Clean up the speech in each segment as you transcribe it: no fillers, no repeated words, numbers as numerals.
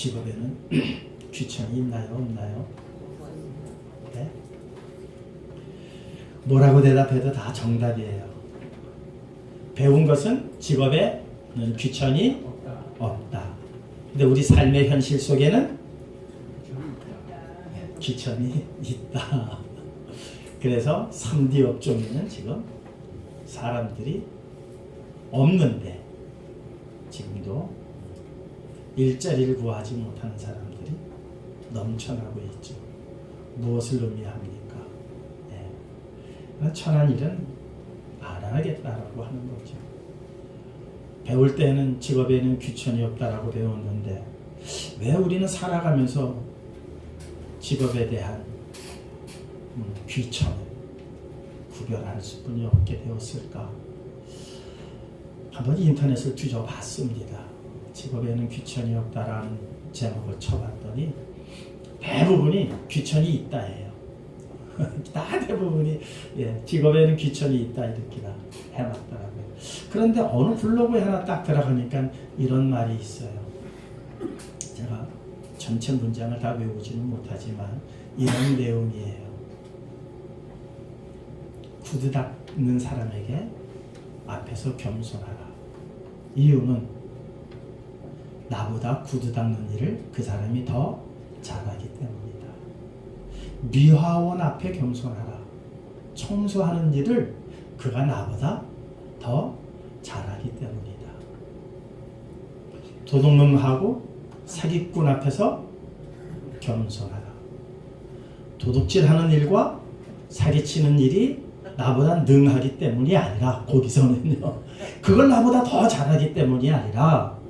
직업에는 귀천이 있나요? 없나요? 네? 뭐라고 대답해도 다 정답이에요. 배운 것은 직업에는 귀천이 없다. 근데 우리 삶의 현실 속에는 귀천이 있다. 그래서 3D 업종에는 지금 사람들이 없는데 지금도 일자리를 구하지 못하는 사람들이 넘쳐나고 있죠. 무엇을 의미합니까? 네. 천한 일은 안 하겠다라고 하는 거죠. 배울 때는 직업에는 귀천이 없다라고 배웠는데 왜 우리는 살아가면서 직업에 대한 귀천을 구별할 수뿐이 없게 되었을까? 한번 인터넷을 뒤져봤습니다. 직업에는 귀천이 없다라는 제목을 쳐봤더니 대부분이 귀천이 있다예요. 다 대부분이 직업에는 귀천이 있다 이렇게 다 해놨더라고요. 그런데 어느 블로그에 하나 딱 들어가니까 이런 말이 있어요. 제가 전체 문장을 다 외우지는 못하지만 이런 내용이에요. 구두 닦는 사람에게 앞에서 겸손하라. 이유는 나보다 구두 닦는 일을 그 사람이 더 잘하기 때문이다. 미화원 앞에 겸손하라. 청소하는 일을 그가 나보다 더 잘하기 때문이다. 도둑놈하고 사기꾼 앞에서 겸손하라. 도둑질하는 일과 사기치는 일이 나보다 능하기 때문이 아니라 거기서는요. 그걸 나보다 더 잘하기 때문이 아니라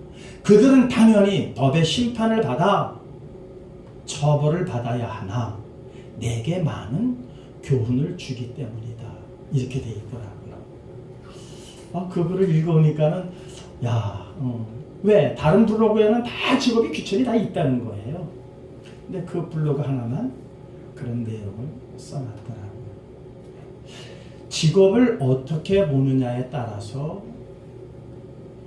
그들은 당연히 법의 심판을 받아 처벌을 받아야 하나 내게 많은 교훈을 주기 때문이다. 이렇게 돼 있더라고요. 그 글을 읽어보니까는 왜 다른 블로그에는 다 직업이 귀천이 다 있다는 거예요. 근데 그 블로그 하나만 그런 내용을 써놨더라고요. 직업을 어떻게 보느냐에 따라서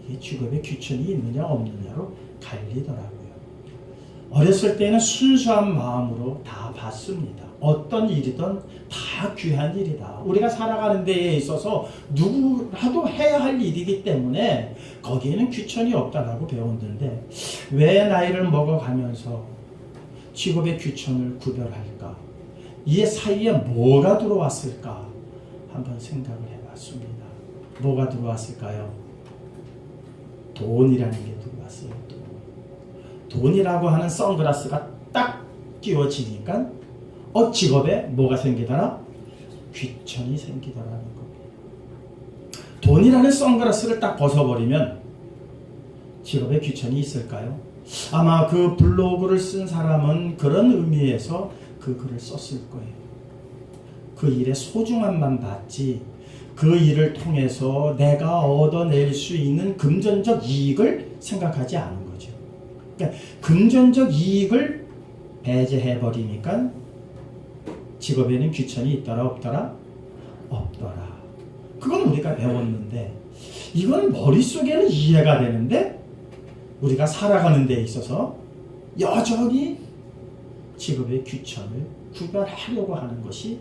이 직업에 귀천이 있느냐 없느냐로 갈리더라고요. 어렸을 때는 순수한 마음으로 다 봤습니다. 어떤 일이든 다 귀한 일이다. 우리가 살아가는 데에 있어서 누구라도 해야 할 일이기 때문에 거기에는 귀천이 없다라고 배웠는데 왜 나이를 먹어가면서 직업의 귀천을 구별할까? 이 사이에 뭐가 들어왔을까? 한번 생각을 해봤습니다. 뭐가 들어왔을까요? 돈이라는 게 들어왔어요. 돈이라고 하는 선글라스가 딱 끼워지니까 직업에 뭐가 생기더라? 귀천이 생기더라는 겁니다. 돈이라는 선글라스를 딱 벗어버리면 직업에 귀천이 있을까요? 아마 그 블로그를 쓴 사람은 그런 의미에서 그 글을 썼을 거예요. 그 일의 소중함만 봤지 그 일을 통해서 내가 얻어낼 수 있는 금전적 이익을 생각하지 않은 거죠. 그러니까 금전적 이익을 배제해버리니까 직업에는 귀천이 있더라 없더라? 없더라. 그건 우리가 배웠는데 이건 머릿속에는 이해가 되는데 우리가 살아가는 데 있어서 여전히 직업의 귀천을 구별하려고 하는 것이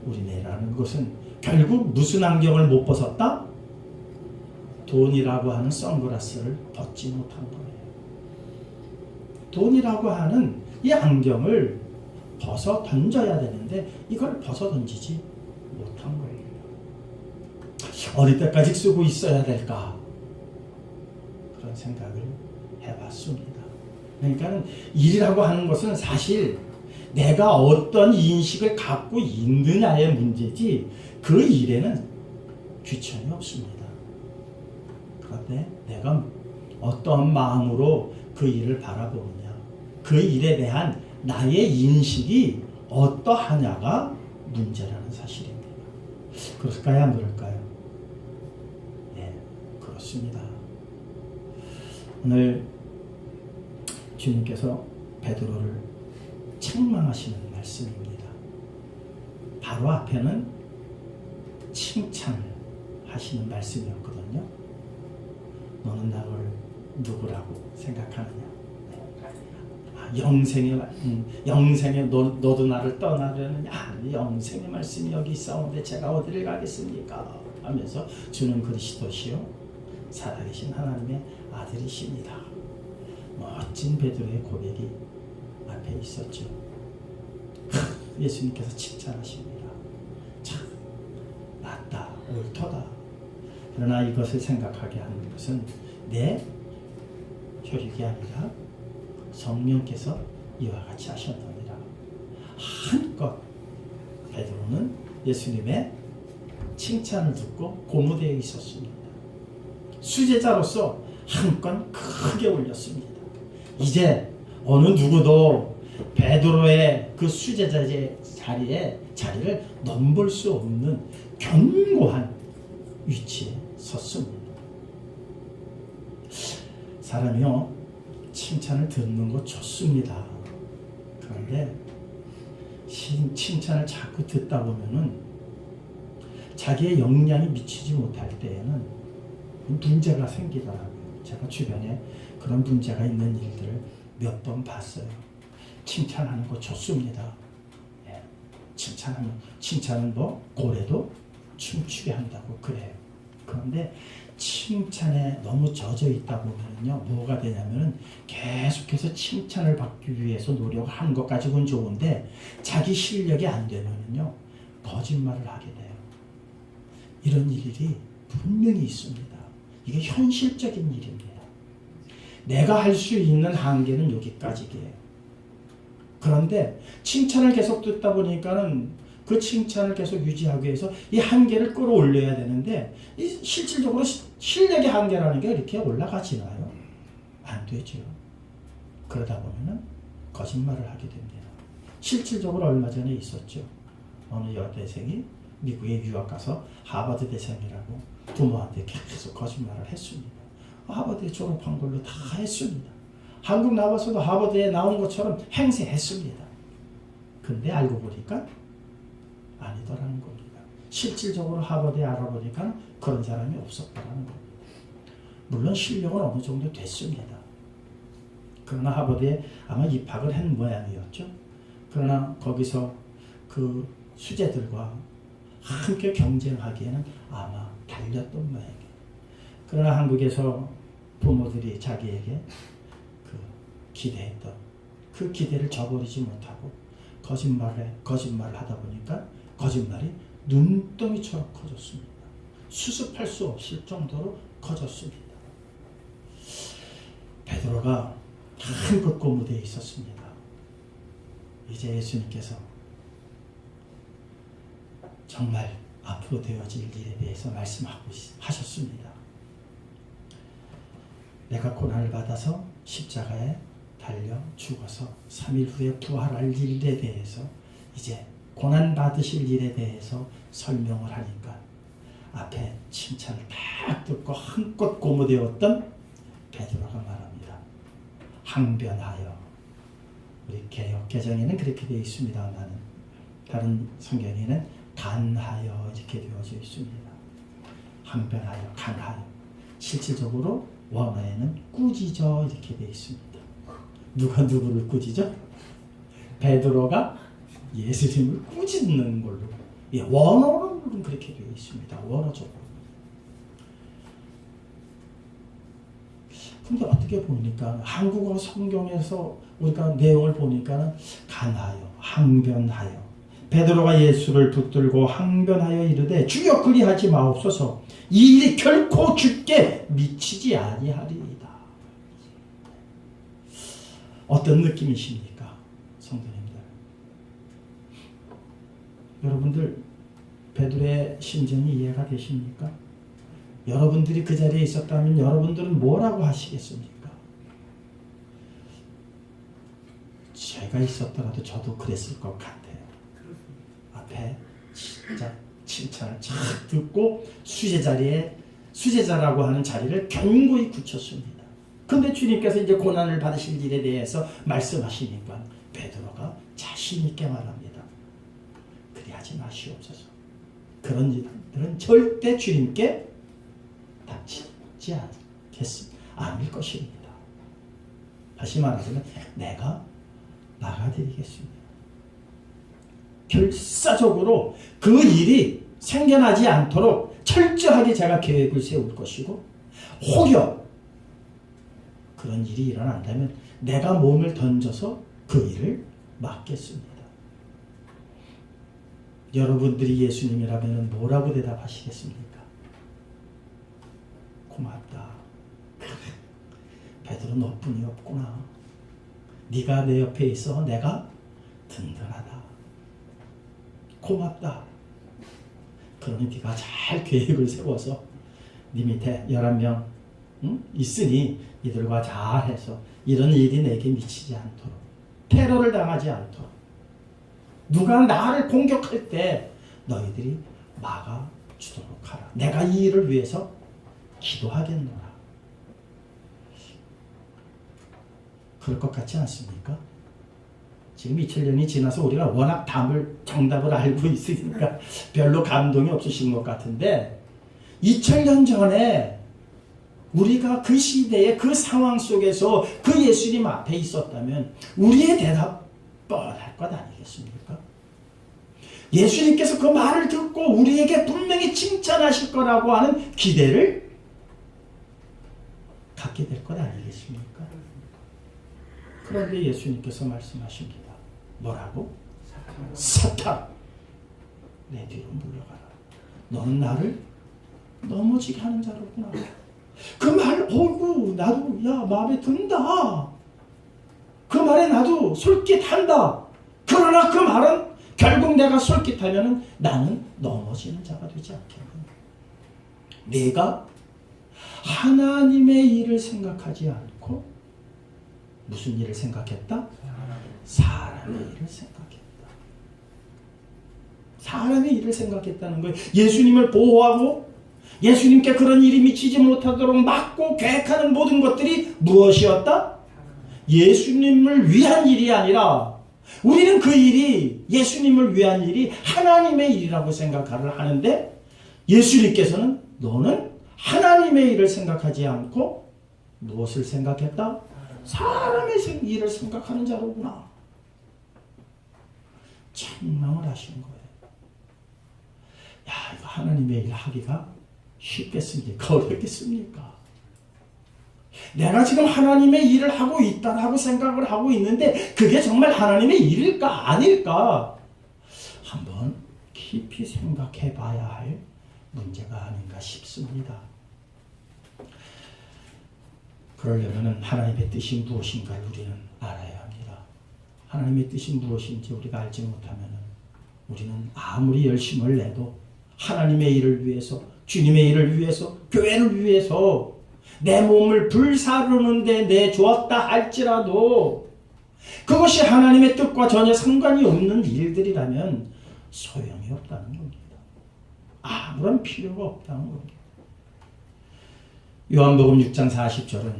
우리네라는 것은 결국 무슨 안경을 못 벗었다? 돈이라고 하는 선글라스를 벗지 못한 거예요. 돈이라고 하는 이 안경을 벗어 던져야 되는데 이걸 벗어 던지지 못한 거예요. 어릴 때까지 쓰고 있어야 될까? 그런 생각을 해봤습니다. 그러니까 일이라고 하는 것은 사실 내가 어떤 인식을 갖고 있느냐의 문제지 그 일에는 귀천이 없습니다. 그런데 내가 어떤 마음으로 그 일을 바라보느냐, 그 일에 대한 나의 인식이 어떠하냐가 문제라는 사실입니다. 그럴까요? 안 그럴까요? 네, 그렇습니다. 오늘 주님께서 베드로를 책망하시는 말씀입니다. 바로 앞에는 칭찬을 하시는 말씀이었거든요. 너는 나를 누구라고 생각하느냐? 영생에 너도 나를 떠나려느냐? 영생의 말씀이 여기 있사온데 제가 어디를 가겠습니까? 하면서 주는 그리스도시요 살아계신 하나님의 아들이십니다. 멋진 베드로의 고백이 앞에 있었죠. 예수님께서 칭찬하십니다. 참 맞다, 옳도다. 그러나 이것을 생각하게 하는 것은 내 혈육이 아니라 성령께서 이와 같이 하셨느니라. 한껏 베드로는 예수님의 칭찬을 듣고 고무되어 있었습니다. 수제자로서 한껏 크게 울렸습니다. 이제 어느 누구도 베드로의 그 수제자의 자리를 넘볼 수 없는 견고한 위치에 섰습니다. 사람이요, 칭찬을 듣는 거 좋습니다. 그런데 칭찬을 자꾸 듣다 보면은 자기의 역량이 미치지 못할 때에는 문제가 생기더라고요. 제가 주변에 그런 문제가 있는 일들을 몇 번 봤어요. 칭찬하는 거 좋습니다. 예, 칭찬은 뭐 고래도 춤추게 한다고 그래요. 그런데 칭찬에 너무 젖어 있다 보면요, 뭐가 되냐면은 계속해서 칭찬을 받기 위해서 노력하는 것 가지고는 좋은데 자기 실력이 안 되면요 거짓말을 하게 돼요. 이런 일이 분명히 있습니다. 이게 현실적인 일입니다. 내가 할 수 있는 한계는 여기까지예요. 그런데 칭찬을 계속 듣다 보니까는 그 칭찬을 계속 유지하기 위해서 이 한계를 끌어올려야 되는데 실질적으로 실력의 한계라는 게 이렇게 올라가지나요? 안 되죠. 그러다 보면은 거짓말을 하게 됩니다. 실질적으로 얼마 전에 있었죠. 어느 여대생이 미국에 유학 가서 하버드 대생이라고 부모한테 계속 거짓말을 했습니다. 하버드에 졸업한 걸로 다 했습니다. 한국 나와서도 하버드에 나온 것처럼 행세했습니다. 근데 알고 보니까 아니더라는 겁니다. 실질적으로 하버드에 알아보니까 그런 사람이 없었다는 겁니다. 물론 실력은 어느 정도 됐습니다. 그러나 하버드에 아마 입학을 한 모양이었죠. 그러나 거기서 그 수재들과 함께 경쟁하기에는 아마 달렸던 모양이에요. 그러나 한국에서 부모들이 자기에게 그 기대했던 그 기대를 저버리지 못하고 거짓말을 하다 보니까 거짓말이 눈덩이처럼 커졌습니다. 수습할 수 없을 정도로 커졌습니다. 베드로가 한껏 고무되어 있었습니다. 이제 예수님께서 정말 앞으로 되어질 일에 대해서 말씀하셨습니다. 내가 고난을 받아서 십자가에 달려 죽어서 3일 후에 부활할 일에 대해서 이제 고난 받으실 일에 대해서 설명을 하니까 앞에 칭찬을 딱 듣고 한껏 고무되었던 베드로가 말합니다. 항변하여. 우리 개역 개정에는 그렇게 되어 있습니다만 다른 성경에는 간하여 이렇게 되어져 있습니다. 항변하여, 간하여. 실질적으로 원어에는 꾸짖어 이렇게 되어 있습니다. 누가 누구를 꾸짖어? 베드로가 예수님을 꾸짖는 걸로. 예, 원어로는 그렇게 되어 있습니다. 원어적으로. 근데 어떻게 보니까 한국어 성경에서 우리가 내용을 보니까 간하여, 항변하여. 베드로가 예수를 붙들고 항변하여 이르되 주여 그리하지 마옵소서. 이 일이 결코 주께 미치지 아니하리이다. 어떤 느낌이십니까, 성도님들? 여러분들 베드로의 심정이 이해가 되십니까? 여러분들이 그 자리에 있었다면 여러분들은 뭐라고 하시겠습니까? 제가 있었더라도 저도 그랬을 것 같아요. 앞에 진짜 칭찬을 잘 듣고 수제자라고 하는 자리를 견고히 굳혔습니다. 근데 주님께서 이제 고난을 받으실 일에 대해서 말씀하시니까 베드로가 자신 있게 말합니다. 그리하지 마시옵소서. 그런 일들은 절대 주님께 닥치지 않을 것입니다. 다시 말하자면 내가 막아드리겠습니다. 결사적으로 그 일이 생겨나지 않도록 철저하게 제가 계획을 세울 것이고, 혹여 그런 일이 일어난다면 내가 몸을 던져서 그 일을 막겠습니다. 여러분들이 예수님이라면 뭐라고 대답하시겠습니까? 고맙다. 베드로 너뿐이 없구나. 네가 내 옆에 있어 내가 든든하다. 고맙다. 그러니 네가 잘 계획을 세워서 네 밑에 11명 있으니 이들과 잘해서 이런 일이 내게 미치지 않도록, 테러를 당하지 않도록, 누가 나를 공격할 때 너희들이 막아주도록 하라. 내가 이 일을 위해서 기도하겠노라. 그럴 것 같지 않습니까? 지금 2000년이 지나서 우리가 워낙 정답을 알고 있으니까 별로 감동이 없으신 것 같은데, 2000년 전에 우리가 그 시대의 그 상황 속에서 그 예수님 앞에 있었다면 우리의 대답 뻔할 것 아니겠습니까? 예수님께서 그 말을 듣고 우리에게 분명히 칭찬하실 거라고 하는 기대를 갖게 될 것 아니겠습니까? 그런데 예수님께서 말씀하십니다. 뭐라고? 사탄, 내 뒤로 물러가라. 너는 나를 넘어지게 하는 자로구나. 그 말, 어이구, 나도 마음에 든다. 그 말에 나도 솔깃한다. 그러나 그 말은 결국 내가 솔깃하면 나는 넘어지는 자가 되지 않겠느냐. 내가 하나님의 일을 생각하지 않고 무슨 일을 생각했다? 사람의 일을 생각했다. 사람의 일을 생각했다는 거예요. 예수님을 보호하고 예수님께 그런 일이 미치지 못하도록 막고 계획하는 모든 것들이 무엇이었다? 예수님을 위한 일이 아니라, 우리는 그 일이, 예수님을 위한 일이 하나님의 일이라고 생각을 하는데, 예수님께서는 너는 하나님의 일을 생각하지 않고 무엇을 생각했다? 사람의 일을 생각하는 자로구나. 책망을 하신 거예요. 이거 하나님의 일 하기가 쉽겠습니까? 어렵겠습니까? 내가 지금 하나님의 일을 하고 있다라고 생각을 하고 있는데 그게 정말 하나님의 일일까 아닐까? 한번 깊이 생각해 봐야 할 문제가 아닌가 싶습니다. 그러려면 하나님의 뜻이 무엇인가를 우리는 알아야 합니다. 하나님의 뜻이 무엇인지 우리가 알지 못하면 우리는 아무리 열심을 내도 하나님의 일을 위해서, 주님의 일을 위해서, 교회를 위해서 내 몸을 불사르는데 내주었다 할지라도 그것이 하나님의 뜻과 전혀 상관이 없는 일들이라면 소용이 없다는 겁니다. 아무런 필요가 없다는 겁니다. 요한복음 6장 40절은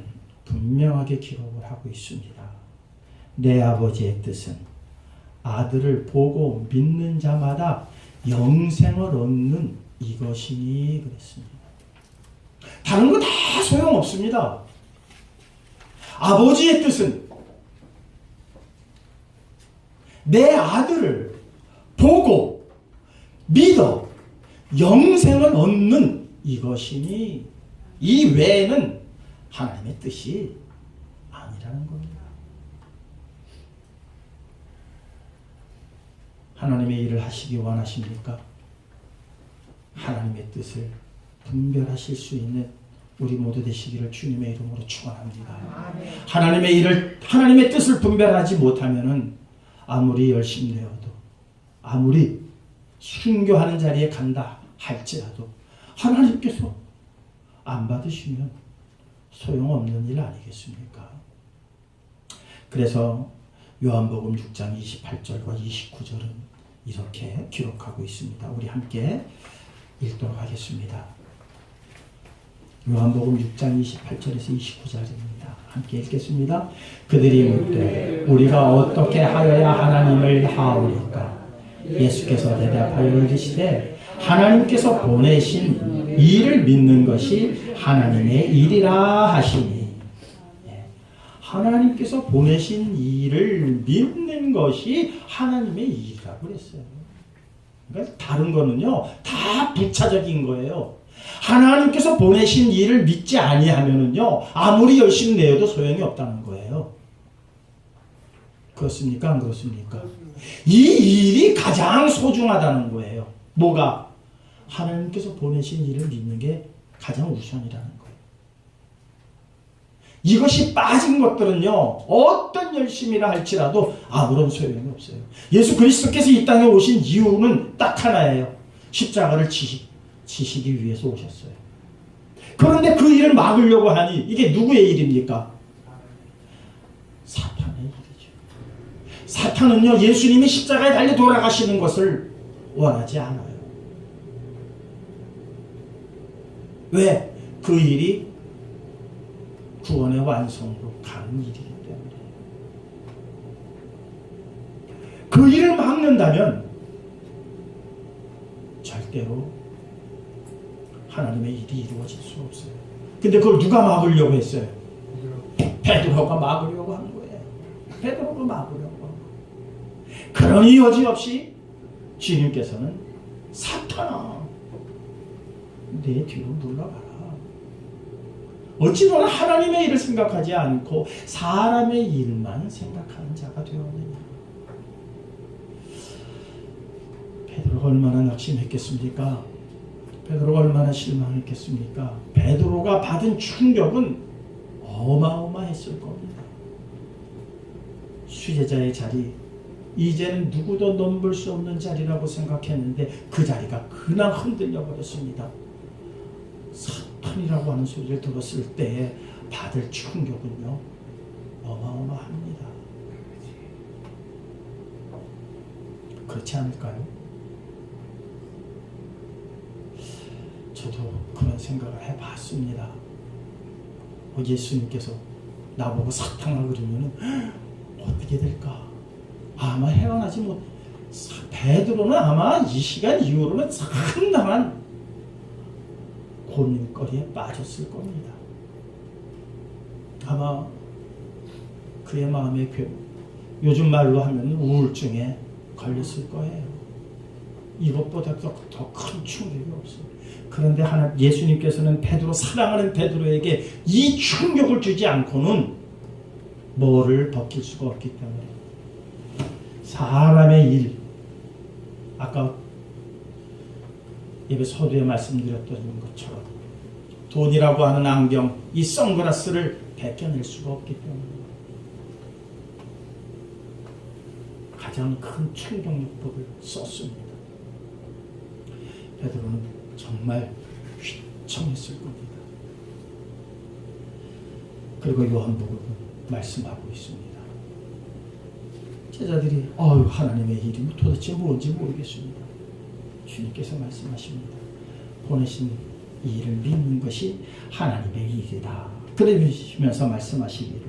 분명하게 기록을 하고 있습니다. 내 아버지의 뜻은 아들을 보고 믿는 자마다 영생을 얻는 이것이니 그랬습니다. 다른 거 다 소용없습니다. 아버지의 뜻은 내 아들을 보고 믿어 영생을 얻는 이것이니, 이 외에는 하나님의 뜻이 아니라는 겁니다. 하나님의 일을 하시기 원하십니까? 하나님의 뜻을 분별하실 수 있는 우리 모두 되시기를 주님의 이름으로 축원합니다. 하나님의 뜻을 분별하지 못하면은 아무리 열심히 되어도, 아무리 순교하는 자리에 간다 할지라도 하나님께서 안 받으시면 소용없는 일 아니겠습니까? 그래서 요한복음 6장 28절과 29절은 이렇게 기록하고 있습니다. 우리 함께 읽도록 하겠습니다. 요한복음 6장 28절에서 29절입니다. 함께 읽겠습니다. 그들이 묻되 우리가 어떻게 하여야 하나님을 하오리까? 예수께서 대답하여 이르시되 하나님께서 보내신 이를 믿는 것이 하나님의 일이라 하시니. 하나님께서 보내신 일을 믿는 것이 하나님의 일이라고 그랬어요. 그러니까 다른 거는요 다 부차적인 거예요. 하나님께서 보내신 일을 믿지 아니하면은요 아무리 열심히 내어도 소용이 없다는 거예요. 그렇습니까? 안 그렇습니까? 이 일이 가장 소중하다는 거예요. 뭐가? 하나님께서 보내신 일을 믿는 게 가장 우선이라는 거예요. 이것이 빠진 것들은요 어떤 열심이라 할지라도 아무런 소용이 없어요. 예수 그리스도께서 이 땅에 오신 이유는 딱 하나예요. 십자가를 지시기 위해서 오셨어요. 그런데 그 일을 막으려고 하니 이게 누구의 일입니까? 사탄의 일이죠. 사탄은요 예수님이 십자가에 달려 돌아가시는 것을 원하지 않아요. 왜? 그 일이 구원의 완성으로 가는 일이기 때문에. 그 일을 막는다면 절대로 하나님의 일이 이루어질 수 없어요. 근데 그걸 누가 막으려고 했어요? 베드로가 막으려고 한 거예요. 베드로가 막으려고 한 거예요. 그러니 여지없이 주님께서는 사탄아 내 뒤로 물러가라. 어찌 너는 하나님의 일을 생각하지 않고 사람의 일만 생각하는 자가 되었느냐. 베드로가 얼마나 낙심했겠습니까? 베드로가 얼마나 실망했겠습니까? 베드로가 받은 충격은 어마어마했을 겁니다. 수제자의 자리, 이제는 누구도 넘볼 수 없는 자리라고 생각했는데 그 자리가 그냥 흔들려 버렸습니다. 사탄이라고 하는 소리를 들었을 때 받을 충격은요 어마어마합니다. 그렇지 않을까요? 저도 그런 생각을 해봤습니다. 예수님께서 나보고 사탄아 그러면 어떻게 될까? 아마 헤어나지 못. 베드로는 아마 이 시간 이후로는 상당한 고민거리에 빠졌을 겁니다. 아마 그의 마음의 요즘 말로 하면 우울증에 걸렸을 거예요. 이것보다 더 큰 충격이 없어요. 그런데 예수님께서는 베드로, 사랑하는 베드로에게 이 충격을 주지 않고는 뭐를 벗길 수가 없기 때문에 사람의 일, 아까 예배 서두에 말씀드렸던 것처럼 돈이라고 하는 안경, 이 선글라스를 벗겨낼 수가 없기 때문에 가장 큰 충격요법을 썼습니다. 베드로는 정말 휘청했을 겁니다. 그리고 요한복음은 말씀하고 있습니다. 제자들이 하나님의 일이 도대체 뭔지 모르겠습니다. 주님께서 말씀하십니다. 보내신 일을 믿는 것이 하나님의 일이다. 그러시면서 말씀하시기를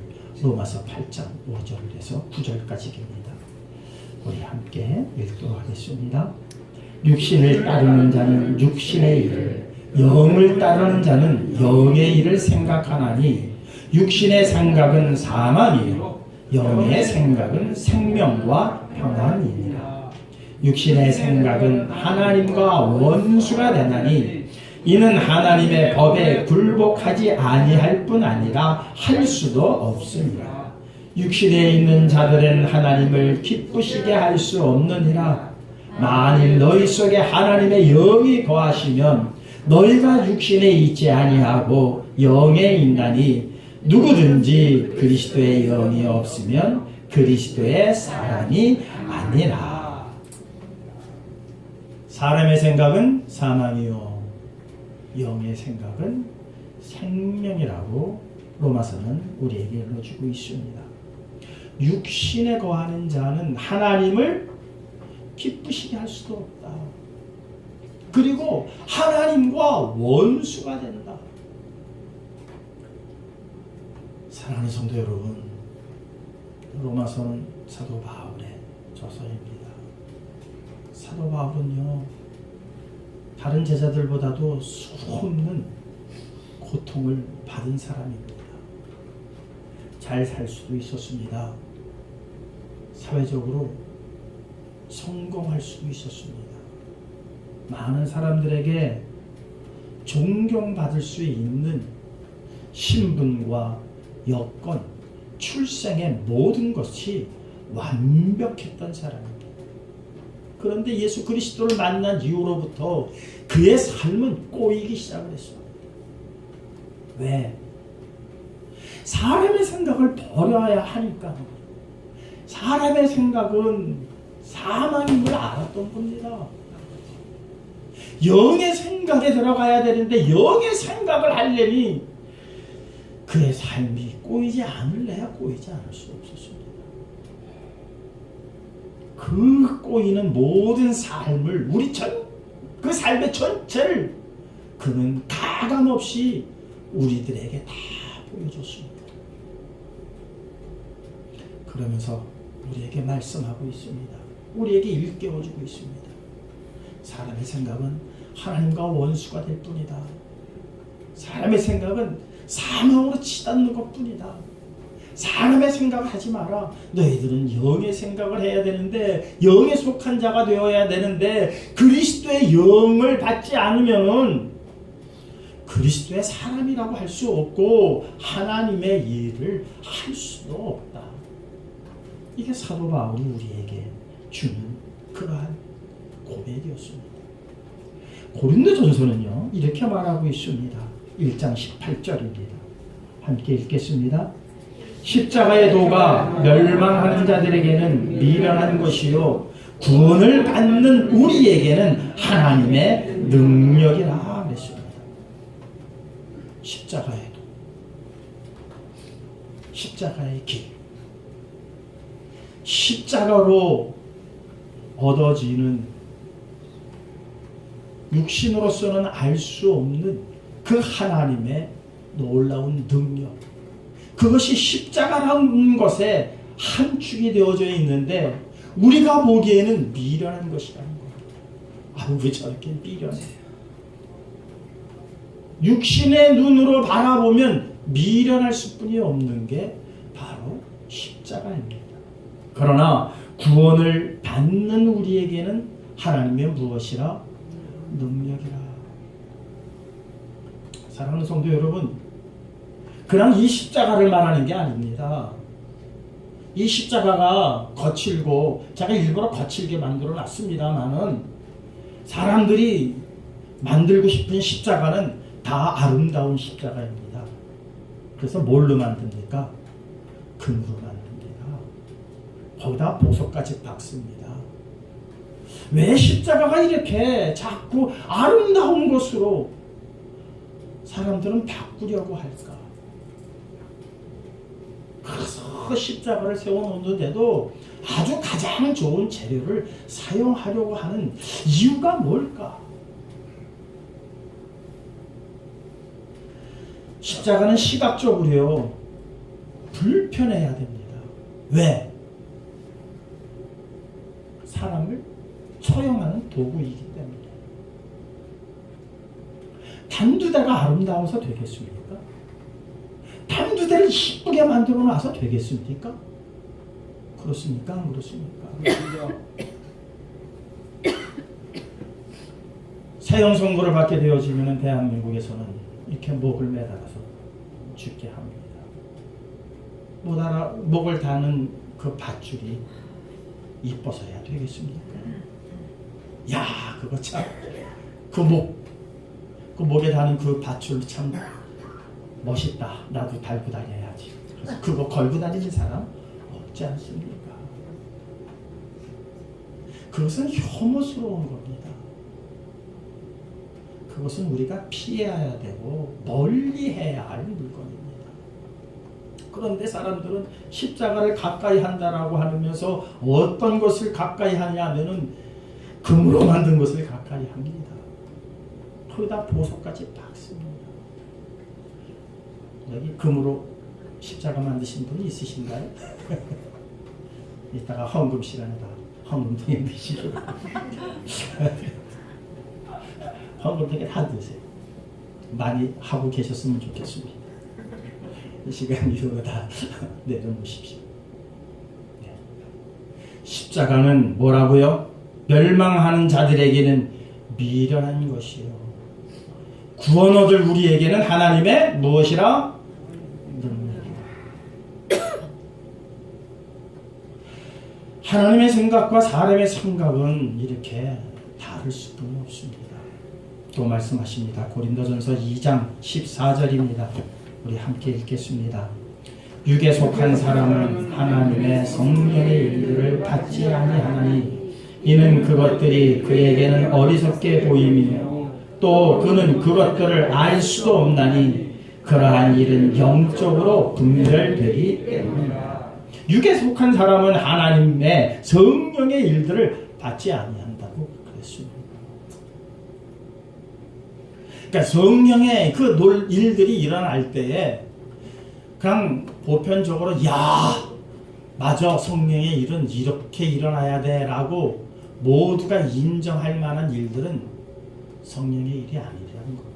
로마서 8장 5절에서 9절까지입니다. 우리 함께 읽도록 하겠습니다. 육신을 따르는 자는 육신의 일을, 영을 따르는 자는 영의 일을 생각하나니 육신의 생각은 사망이요 영의 생각은 생명과 평안이니라. 육신의 생각은 하나님과 원수가 되나니 이는 하나님의 법에 굴복하지 아니할 뿐 아니라 할 수도 없습니다. 육신에 있는 자들은 하나님을 기쁘시게 할 수 없느니라. 만일 너희 속에 하나님의 영이 거하시면 너희가 육신에 있지 아니하고 영에 있나니 누구든지 그리스도의 영이 없으면 그리스도의 사람이 아니라. 사람의 생각은 사망이요 영의 생각은 생명이라고 로마서는 우리에게 일러주고 있습니다. 육신에 거하는 자는 하나님을 기쁘시게 할 수도 없다. 그리고 하나님과 원수가 된다. 사랑하는 성도 여러분, 로마서는 사도 바울의 저서입니다. 사도 바울은요 다른 제자들보다도 수없는 고통을 받은 사람입니다. 잘 살 수도 있었습니다. 사회적으로 성공할 수도 있었습니다. 많은 사람들에게 존경받을 수 있는 신분과 여건, 출생의 모든 것이 완벽했던 사람입니다. 그런데 예수 그리스도를 만난 이후로부터 그의 삶은 꼬이기 시작을 했습니다. 왜? 사람의 생각을 버려야 하니까. 사람의 생각은 사망인 걸 알았던 겁니다. 영의 생각에 들어가야 되는데 영의 생각을 하려니 그의 삶이 꼬이지 않을래야 꼬이지 않을 수 없었습니다. 그 꼬이는 모든 삶을 그 삶의 전체를 그는 가감없이 우리들에게 다 보여줬습니다. 그러면서 우리에게 말씀하고 있습니다. 우리에게 일깨워주고 있습니다. 사람의 생각은 하나님과 원수가 될 뿐이다. 사람의 생각은 사망으로 치닫는 것뿐이다. 사람의 생각을 하지 마라. 너희들은 영의 생각을 해야 되는데, 영에 속한 자가 되어야 되는데, 그리스도의 영을 받지 않으면 그리스도의 사람이라고 할 수 없고 하나님의 일을 할 수도 없다. 이게 사도 바울이 우리에게 주는 그러한 고백이었습니다. 고린도전서는요 이렇게 말하고 있습니다. 1장 18절입니다. 함께 읽겠습니다. 십자가의 도가 멸망하는 자들에게는 미련한 것이요 구원을 받는 우리에게는 하나님의 능력이라 그랬습니다. 십자가의 도, 십자가의 길, 십자가로 얻어지는 육신으로서는 알 수 없는 그 하나님의 놀라운 능력, 그것이 십자가라는 것에 함축이 되어져 있는데 우리가 보기에는 미련한 것이라는 거예요. 왜 저렇게 미련해? 육신의 눈으로 바라보면 미련할 수뿐이 없는 게 바로 십자가입니다. 그러나 구원을 받는 우리에게는 하나님의 무엇이라? 능력이라. 사랑하는 성도 여러분, 그냥 이 십자가를 말하는 게 아닙니다. 이 십자가가 거칠고 제가 일부러 거칠게 만들어 놨습니다만은 사람들이 만들고 싶은 십자가는 다 아름다운 십자가입니다. 그래서 뭘로 만듭니까? 금으로 만듭니다. 거기다 보석까지 박습니다. 왜 십자가가 이렇게 자꾸 아름다운 것으로 사람들은 바꾸려고 할까? 그래서 십자가를 세워놓는데도 아주 가장 좋은 재료를 사용하려고 하는 이유가 뭘까? 십자가는 시각적으로요 불편해야 됩니다. 왜? 사람을 처형하는 도구이기 때문에. 단두대가 아름다워서 되겠습니까? 단두대를 이쁘게 만들어 놔서 되겠습니까? 그렇습니까? 안 그렇습니까? 사형 선고를 받게 되어지면 대한민국에서는 이렇게 목을 매달아서 죽게 합니다. 목을 다는 그 밧줄이 이뻐서야 되겠습니까? 야, 그거 참, 그 목에 다는 그 밧줄 참 멋있다. 나도 달고 다녀야지. 그래서 그거 걸고 다니는 사람 없지 않습니까? 그것은 혐오스러운 겁니다. 그것은 우리가 피해야 되고 멀리해야 할 물건입니다. 그런데 사람들은 십자가를 가까이 한다라고 하면서 어떤 것을 가까이 하냐면은 금으로 만든 것을 가까이 합니다. 거기다 보석까지 박습니다. 여기 금으로 십자가 만드신 분이 있으신가요? 이따가 헌금 시간에다 헌금통에 넣으시고 헌금통에 다 넣으세요. 많이 하고 계셨으면 좋겠습니다. 이 시간 이후로 다 내려놓으십시오. 네. 십자가는 뭐라고요? 멸망하는 자들에게는 미련한 것이요. 구원 얻을 우리에게는 하나님의 무엇이라? 하나님의 생각과 사람의 생각은 이렇게 다를 수는 없습니다. 또 말씀하십니다. 고린도전서 2장 14절입니다. 우리 함께 읽겠습니다. 육에 속한 사람은 하나님의 성령의 일들을 받지 아니하나니 이는 그것들이 그에게는 어리석게 보이며 또 그는 그것들을 알 수도 없나니 그러한 일은 영적으로 분별되기 때문이다. 육에 속한 사람은 하나님의 성령의 일들을 받지 아니한다고 그랬습니다. 그러니까 성령의 그 일들이 일어날 때에 그냥 보편적으로 맞아, 성령의 일은 이렇게 일어나야 돼 라고 모두가 인정할 만한 일들은 성령의 일이 아니라는 겁니다.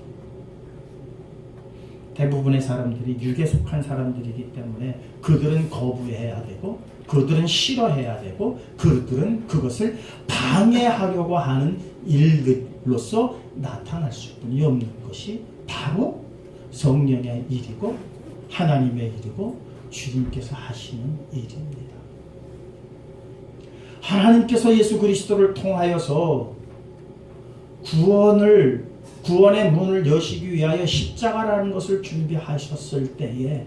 대부분의 사람들이 육에 속한 사람들이기 때문에 그들은 거부해야 되고 그들은 싫어해야 되고 그들은 그것을 방해하려고 하는 일들로서 나타날 수뿐이 없는 것이 바로 성령의 일이고 하나님의 일이고 주님께서 하시는 일입니다. 하나님께서 예수 그리스도를 통하여서 구원의 문을 여시기 위하여 십자가라는 것을 준비하셨을 때에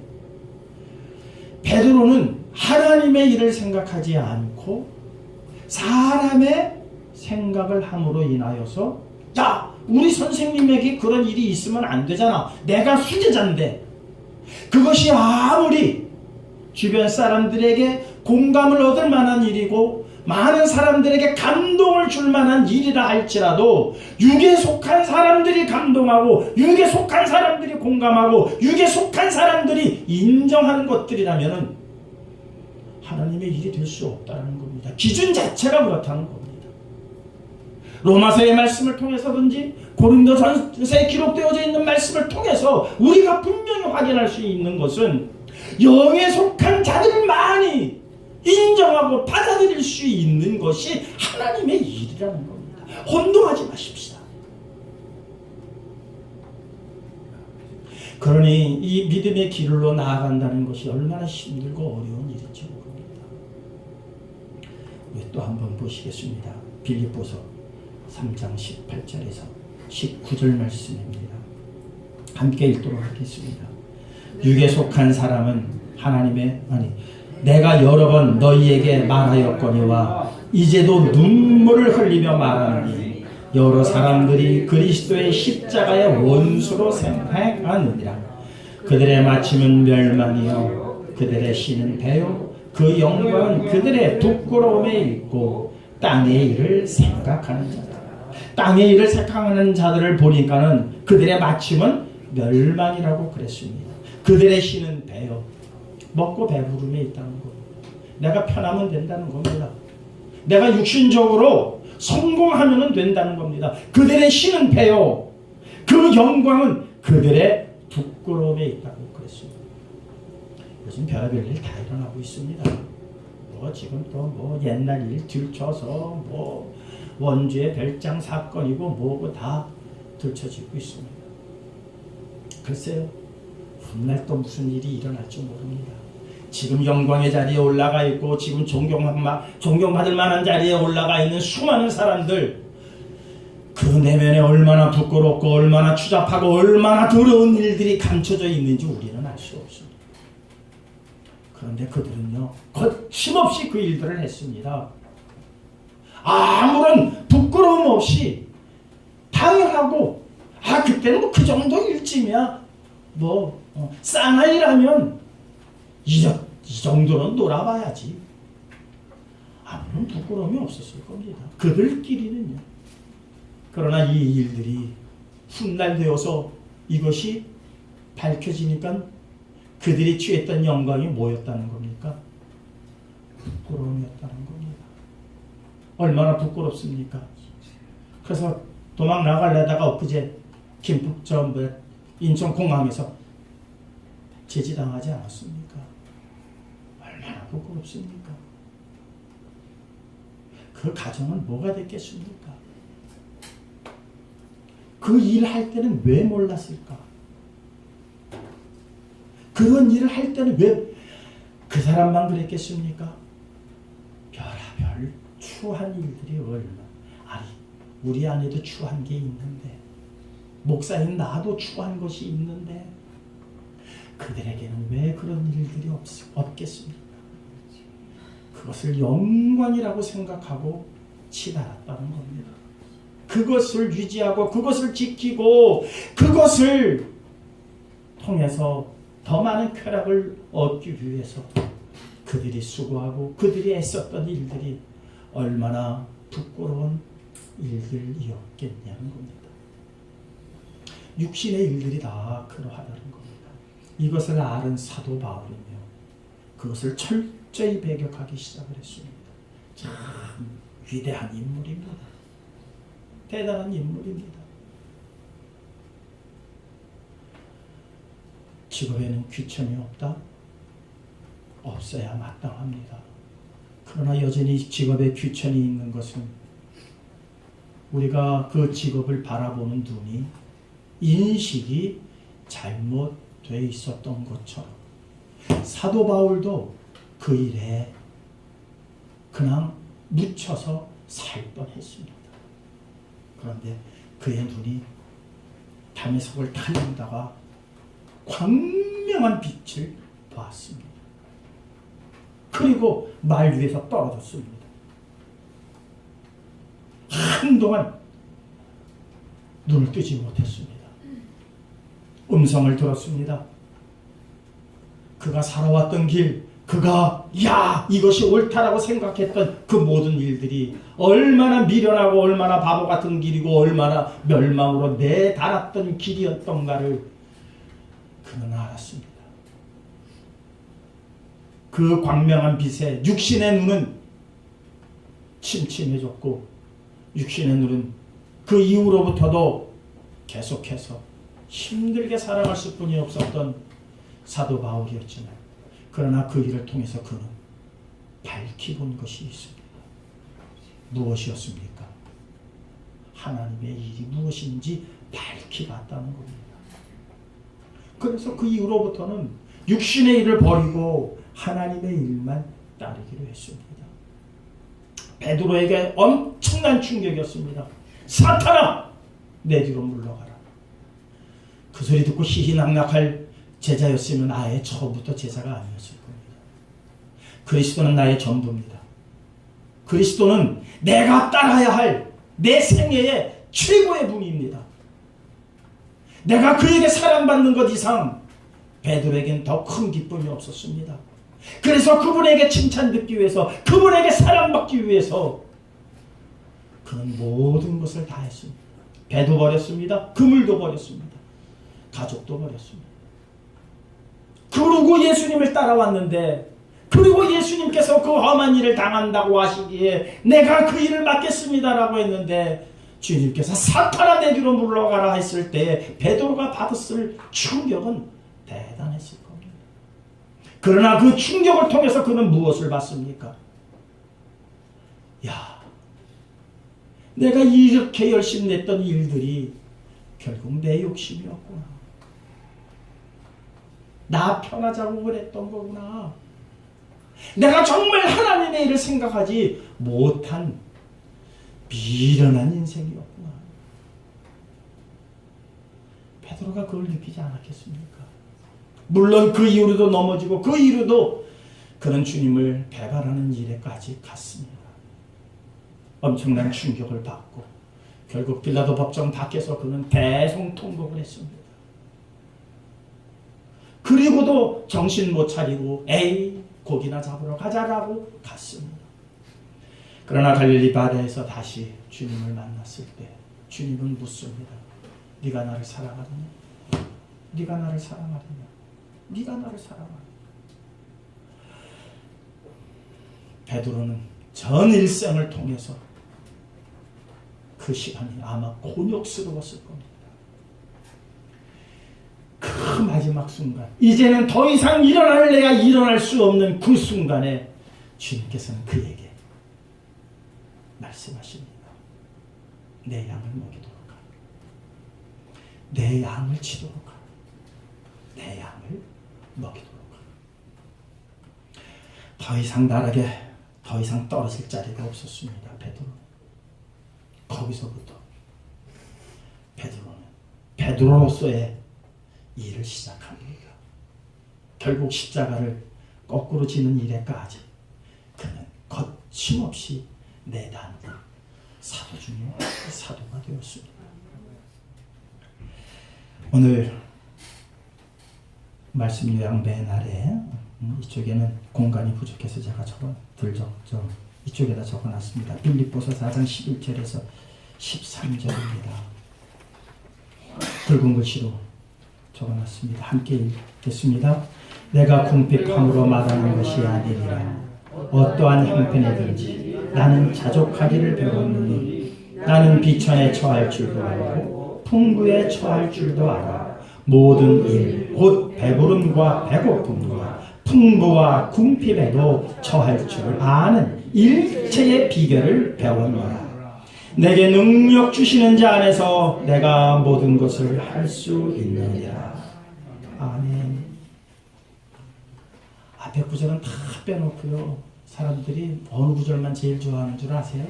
베드로는 하나님의 일을 생각하지 않고 사람의 생각을 함으로 인하여서 우리 선생님에게 그런 일이 있으면 안 되잖아. 내가 수제자인데 그것이 아무리 주변 사람들에게 공감을 얻을 만한 일이고 많은 사람들에게 감동을 줄 만한 일이라 할지라도 육에 속한 사람들이 감동하고 육에 속한 사람들이 공감하고 육에 속한 사람들이 인정하는 것들이라면 하나님의 일이 될 수 없다는 겁니다. 기준 자체가 그렇다는 겁니다. 로마서의 말씀을 통해서든지 고린도전서에 기록되어져 있는 말씀을 통해서 우리가 분명히 확인할 수 있는 것은 영에 속한 자들만이 인정하고 받아들일 수 있는 것이 하나님의 일이라는 겁니다. 혼동하지 마십시다. 그러니 이 믿음의 길로 나아간다는 것이 얼마나 힘들고 어려운 일인지 모릅니다. 우리 또 한번 보시겠습니다. 빌립보서 3장 18절에서 19절 말씀입니다. 함께 읽도록 하겠습니다. 육에 속한 사람은 내가 여러 번 너희에게 말하였거니와 이제도 눈물을 흘리며 말하노니 여러 사람들이 그리스도의 십자가의 원수로 생각하느니라. 그들의 마침은 멸망이요 그들의 씨는 배요 그 영광은 그들의 부끄러움에 있고 땅의 일을 생각하는 자다. 땅의 일을 생각하는 자들을 보니까는 그들의 마침은 멸망이라고 그랬습니다. 그들의 씨는 배요 먹고 배부름에 있다는 겁니다. 내가 편하면 된다는 겁니다. 내가 육신적으로 성공하면 된다는 겁니다. 그들의 씨는 배요 그 영광은 그들의 부끄러움에 있다고 그랬습니다. 요즘 별의별 일 다 일어나고 있습니다. 지금 또 옛날 일 들춰서 원주의 별장 사건이고 뭐고 다 들춰지고 있습니다. 글쎄요, 훗날 또 무슨 일이 일어날지 모릅니다. 지금 영광의 자리에 올라가 있고 지금 존경받을 만한 자리에 올라가 있는 수많은 사람들, 그 내면에 얼마나 부끄럽고 얼마나 추잡하고 얼마나 더러운 일들이 감춰져 있는지 우리는 알 수 없습니다. 그런데 그들은요 거침없이 그 일들을 했습니다. 아무런 부끄러움 없이 당연하고 그때는 그 정도 일쯤이야 쌍아이라면 이 정도는 놀아봐야지. 아무런 부끄러움이 없었을 겁니다. 그들끼리는요. 그러나 이 일들이 훗날 되어서 이것이 밝혀지니까 그들이 취했던 영광이 뭐였다는 겁니까? 부끄러움이었다는 겁니다. 얼마나 부끄럽습니까? 그래서 도망 나가려다가 엊그제 인천공항에서 제지당하지 않았습니까? 얼마나 부끄럽습니까? 그 가정은 뭐가 됐겠습니까? 그 일을 할 때는 왜 몰랐을까? 그런 일을 할 때는 왜 그 사람만 그랬겠습니까? 별하별 추한 일들이 얼마나, 아니 우리 안에도 추한 게 있는데, 목사인 나도 추한 것이 있는데 그들에게는 왜 그런 일들이 없겠습니까? 그것을 영광이라고 생각하고 치달았다는 겁니다. 그것을 유지하고 그것을 지키고 그것을 통해서 더 많은 쾌락을 얻기 위해서 그들이 수고하고 그들이 애썼던 일들이 얼마나 부끄러운 일들이었겠냐는 겁니다. 육신의 일들이 다 그러하다는 겁니다. 이것을 아는 사도 바울이며 그것을 철저히 배격하기 시작을 했습니다. 참 위대한 인물입니다. 대단한 인물입니다. 직업에는 귀천이 없다? 없어야 마땅합니다. 그러나 여전히 직업에 귀천이 있는 것은 우리가 그 직업을 바라보는 눈이, 인식이 잘못되어 있었던 것처럼 사도 바울도 그 일에 그냥 묻혀서 살 뻔했습니다. 그런데 그의 눈이 다메섹을 달리다가 광명한 빛을 보았습니다. 그리고 말 위에서 떨어졌습니다. 한동안 눈을 뜨지 못했습니다. 음성을 들었습니다. 그가 살아왔던 길, 그가 이것이 옳다라고 생각했던 그 모든 일들이 얼마나 미련하고 얼마나 바보 같은 길이고 얼마나 멸망으로 내달았던 길이었던가를 그는 알았습니다. 그 광명한 빛에 육신의 눈은 침침해졌고 육신의 눈은 그 이후로부터도 계속해서 힘들게 살아갈 뿐이 없었던 사도 바울이었지만, 그러나 그 일을 통해서 그는 밝히 본 것이 있습니다. 무엇이었습니까? 하나님의 일이 무엇인지 밝히 봤다는 겁니다. 그래서 그 이후로부터는 육신의 일을 버리고 하나님의 일만 따르기로 했습니다. 베드로에게 엄청난 충격이었습니다. 사탄아! 내 뒤로 물러가라. 그 소리 듣고 희희낙낙할 제자였으면 아예 처음부터 제자가 아니었을 겁니다. 그리스도는 나의 전부입니다. 그리스도는 내가 따라야 할 내 생애의 최고의 분입니다. 내가 그에게 사랑받는 것 이상 베드로에겐 더 큰 기쁨이 없었습니다. 그래서 그분에게 칭찬 듣기 위해서, 그분에게 사랑받기 위해서 그는 모든 것을 다 했습니다. 배도 버렸습니다. 그물도 버렸습니다. 가족도 버렸습니다. 그러고 예수님을 따라왔는데, 그리고 예수님께서 그 험한 일을 당한다고 하시기에 내가 그 일을 맡겠습니다라고 했는데, 주님께서 사탄아 내 뒤로 물러가라 했을 때 베드로가 받았을 충격은 대단했을 겁니다. 그러나 그 충격을 통해서 그는 무엇을 받습니까? 내가 이렇게 열심히 냈던 일들이 결국 내 욕심이었구나. 나 편하자고 그랬던 거구나. 내가 정말 하나님의 일을 생각하지 못한 미련한 인생이었구나. 베드로가 그걸 느끼지 않았겠습니까? 물론 그 이후로도 넘어지고 그 이후로도 그는 주님을 배반하는 일에까지 갔습니다. 엄청난 충격을 받고 결국 빌라도 법정 밖에서 그는 대성통곡을 했습니다. 그리고도 정신 못 차리고 고기나 잡으러 가자라고 갔습니다. 그러나 갈릴리 바다에서 다시 주님을 만났을 때 주님은 묻습니다. 네가 나를 사랑하느냐? 네가 나를 사랑하느냐? 네가 나를 사랑하느냐? 베드로는 전 일생을 통해서 그 시간이 아마 곤욕스러웠을 겁니다. 그 마지막 순간, 이제는 더 이상 일어날 내가 일어날 수 없는 그 순간에 주님께서는 그에게 말씀하십니다. 내 양을 먹이도록 하라. 내 양을 치도록 하라. 내 양을 먹이도록 하라. 더 이상 나락에 더 이상 떨어질 자리가 없었습니다. 베드로. 거기서부터 베드로로서의 일을 시작합니다. 결국 십자가를 거꾸로 지는 일에까지 그는 거침없이 내단된 사도 중에 사도가 되었습니다. 오늘 말씀 요양 맨 아래 이쪽에는 공간이 부족해서 제가 이쪽에다 적어놨습니다. 빌립보서 4장 11절에서 13절입니다. 붉은 글씨로 적어놨습니다. 함께 읽겠습니다. 내가 궁핍함으로 말하는 것이 아니니라. 어떠한 형편이든지 나는 자족하기를 배웠느니 나는 비천에 처할 줄도 알고 풍부에 처할 줄도 알아. 모든 일, 곧 배부름과 배고픔과 풍부와 궁핍에도 처할 줄 아는 일체의 비결을 배웠노라. 내게 능력 주시는 자 안에서 내가 모든 것을 할 수 있느니라. 아멘. 앞에 구절은 다 빼놓고요. 사람들이 어느 구절만 제일 좋아하는 줄 아세요?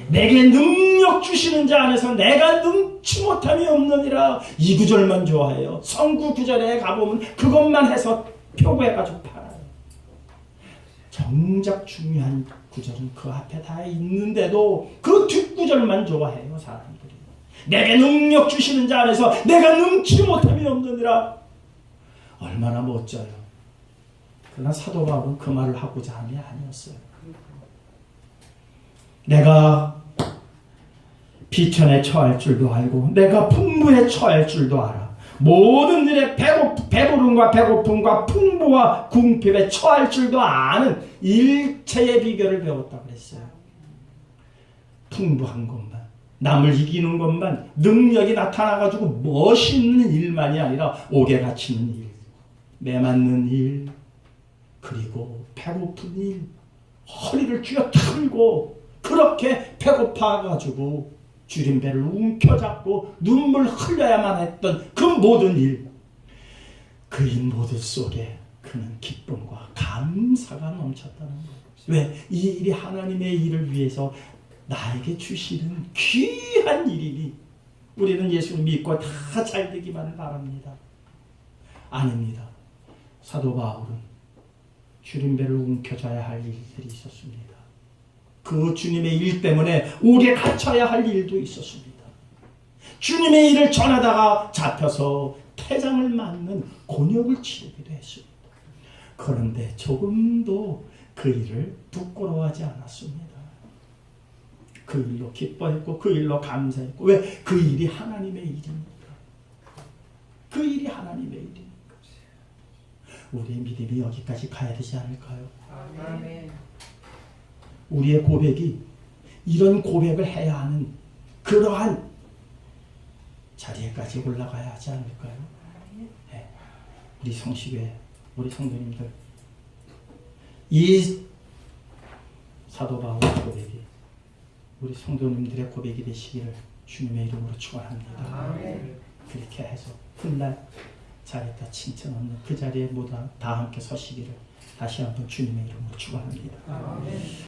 내게 능력 주시는 자 안에서 내가 능치 못함이 없느니라. 이 구절만 좋아해요. 성구 구절에 가보면 그것만 해서 표구해가지고 팔아요. 정작 중요한 구절은 그 앞에 다 있는데도 그 뒷구절만 좋아해요. 사람들이. 내게 능력 주시는 자 안에서 내가 능치 못함이 없느니라. 얼마나 멋져요. 그러나 사도 바울은 그 말을 하고자 함이 아니었어요. 내가 비천에 처할 줄도 알고 내가 풍부에 처할 줄도 알아. 모든 일에 배부름과 배고픔과 풍부와 궁핍에 처할 줄도 아는 일체의 비결을 배웠다고 그랬어요. 풍부한 것만, 남을 이기는 것만, 능력이 나타나가지고 멋있는 일만이 아니라 옥에 갇히는 일, 매맞는 일, 그리고 배고픈 일, 허리를 쥐어 틀고 그렇게 배고파가지고 주림배를 움켜잡고 눈물 흘려야만 했던 그 모든 일, 그 일 모든 속에 그는 기쁨과 감사가 넘쳤다는 거예요. 왜? 이 일이 하나님의 일을 위해서 나에게 주시는 귀한 일이니 우리는 예수를 믿고 다 잘 되기만을 바랍니다. 아닙니다. 사도 바울은 주림배를 움켜줘야 할 일들이 있었습니다. 그 주님의 일 때문에 옥에 갇혀야 할 일도 있었습니다. 주님의 일을 전하다가 잡혀서 태장을 맞는 곤욕을 치르기도 했습니다. 그런데 조금도 그 일을 부끄러워하지 않았습니다. 그 일로 기뻐했고 그 일로 감사했고. 왜? 그 일이 하나님의 일이니까. 그 일이 하나님의 일이니까. 우리의 믿음이 여기까지 가야 되지 않을까요? 아멘. 우리의 고백이 이런 고백을 해야 하는 그러한 자리에까지 올라가야 하지 않을까요? 네. 우리 성식회, 우리 성도님들, 이 사도 바울의 고백이 우리 성도님들의 고백이 되시기를 주님의 이름으로 축원합니다. 그렇게 해서 훗날 잘했다 칭찬 얻는 그 자리에 모두 다 함께 서시기를 다시 한번 주님의 이름으로 축원합니다.